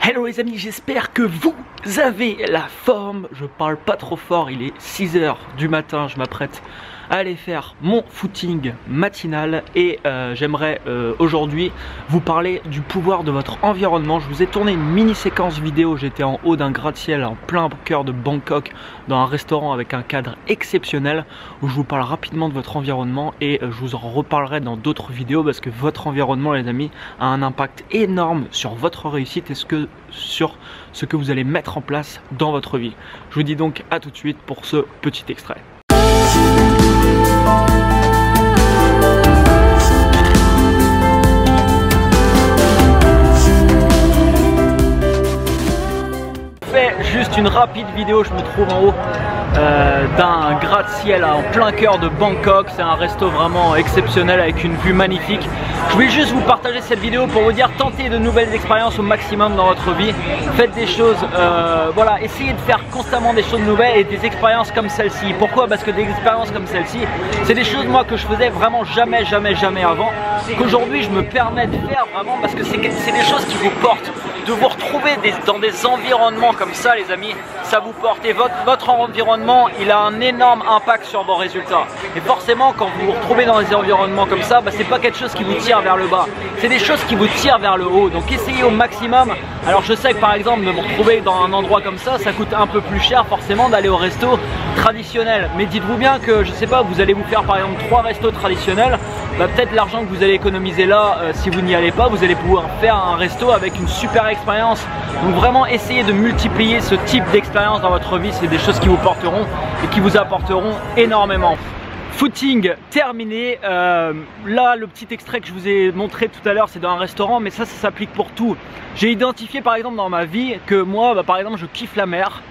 Hello les amis, j'espère que vous avez la forme. Je parle pas trop fort, il est 6 h du matin, je m'apprête à aller faire mon footing matinal et j'aimerais aujourd'hui vous parler du pouvoir de votre environnement. Je vous ai tourné une mini séquence vidéo, j'étais en haut d'un gratte-ciel en plein cœur de Bangkok dans un restaurant avec un cadre exceptionnel où je vous parle rapidement de votre environnement et je vous en reparlerai dans d'autres vidéos parce que votre environnement les amis a un impact énorme sur votre réussite et sur ce que vous allez mettre en place dans votre vie. Je vous dis donc à tout de suite pour ce petit extrait. Juste une rapide vidéo, je me trouve en haut d'un gratte-ciel en plein cœur de Bangkok. C'est un resto vraiment exceptionnel avec une vue magnifique. Je voulais juste vous partager cette vidéo pour vous dire tentez de nouvelles expériences au maximum dans votre vie. Faites des choses, voilà, essayez de faire constamment des choses nouvelles et des expériences comme celle-ci. Pourquoi? Parce que des expériences comme celle-ci, c'est des choses moi que je faisais vraiment jamais avant. Qu'aujourd'hui je me permets de faire vraiment parce que c'est des choses qui vous portent. De vous retrouver dans des environnements comme ça les amis, ça vous porte et votre environnement il a un énorme impact sur vos résultats. Et forcément quand vous vous retrouvez dans des environnements comme ça, c'est pas quelque chose qui vous tire vers le bas, c'est des choses qui vous tirent vers le haut. Donc essayez au maximum. Alors je sais que par exemple de vous retrouver dans un endroit comme ça coûte un peu plus cher forcément d'aller au resto traditionnel. Mais dites-vous bien que je sais pas, vous allez vous faire par exemple 3 restos traditionnels, peut-être l'argent que vous allez économiser là, si vous n'y allez pas, vous allez pouvoir faire un resto avec une super expérience. Donc vraiment essayez de multiplier ce type d'expérience dans votre vie, c'est des choses qui vous porteront et qui vous apporteront énormément. Footing terminé, là le petit extrait que je vous ai montré tout à l'heure c'est dans un restaurant mais ça s'applique pour tout. J'ai identifié par exemple dans ma vie que moi par exemple je kiffe la mer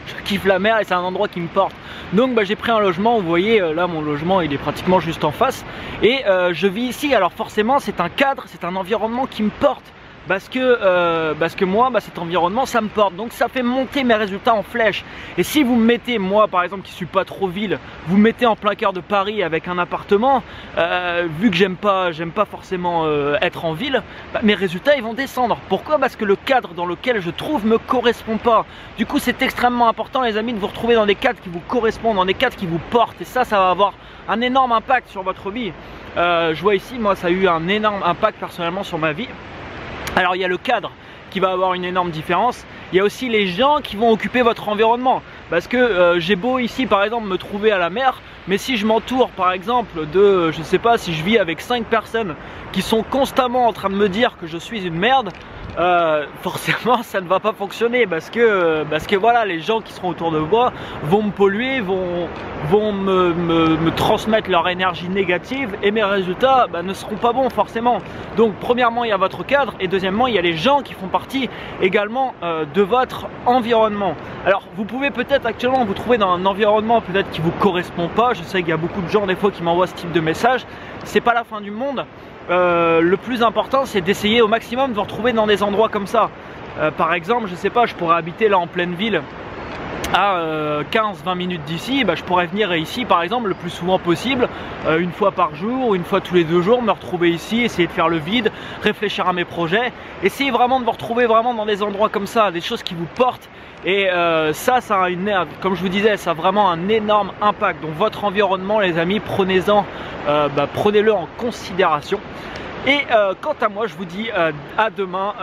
et c'est un endroit qui me porte. Donc j'ai pris un logement, vous voyez là mon logement il est pratiquement juste en face et je vis ici. Alors forcément c'est un cadre, c'est un environnement qui me porte. Parce que moi cet environnement ça me porte, donc ça fait monter mes résultats en flèche. Et si vous me mettez, moi par exemple qui suis pas trop ville, vous me mettez en plein cœur de Paris avec un appartement, vu que j'aime pas forcément être en ville, mes résultats ils vont descendre. Pourquoi? Parce que le cadre dans lequel je trouve me correspond pas. Du coup c'est extrêmement important les amis de vous retrouver dans des cadres qui vous correspondent, dans des cadres qui vous portent, et ça va avoir un énorme impact sur votre vie. Je vois ici, moi ça a eu un énorme impact personnellement sur ma vie. Alors il y a le cadre qui va avoir une énorme différence, il y a aussi les gens qui vont occuper votre environnement. Parce que j'ai beau ici par exemple me trouver à la mer, mais si je m'entoure par exemple de, je sais pas, si je vis avec 5 personnes qui sont constamment en train de me dire que je suis une merde, forcément ça ne va pas fonctionner parce que voilà, les gens qui seront autour de moi vont me polluer, vont me transmettre leur énergie négative et mes résultats ne seront pas bons forcément. Donc premièrement il y a votre cadre et deuxièmement il y a les gens qui font partie également de votre environnement. Alors vous pouvez peut-être actuellement vous trouver dans un environnement peut-être qui vous correspond pas. Je sais qu'il y a beaucoup de gens des fois qui m'envoient ce type de message. C'est pas la fin du monde. Le plus important c'est d'essayer au maximum de vous retrouver dans des endroits comme ça. Par exemple je sais pas, je pourrais habiter là en pleine ville à 15-20 minutes d'ici, je pourrais venir ici par exemple le plus souvent possible, une fois par jour ou une fois tous les 2 jours, me retrouver ici, essayer de faire le vide, réfléchir à mes projets, essayer vraiment de vous retrouver vraiment dans des endroits comme ça, des choses qui vous portent. Et ça a comme je vous disais, ça a vraiment un énorme impact. Donc votre environnement les amis, prenez-en, prenez-le en considération. Et quant à moi je vous dis à demain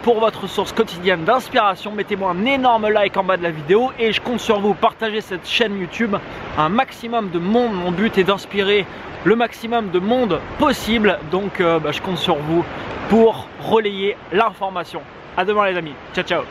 pour votre source quotidienne d'inspiration. Mettez-moi un énorme like en bas de la vidéo et je compte sur vous, partagez cette chaîne YouTube un maximum de monde. Mon but est d'inspirer le maximum de monde possible, donc je compte sur vous pour relayer l'information. À demain les amis, ciao ciao.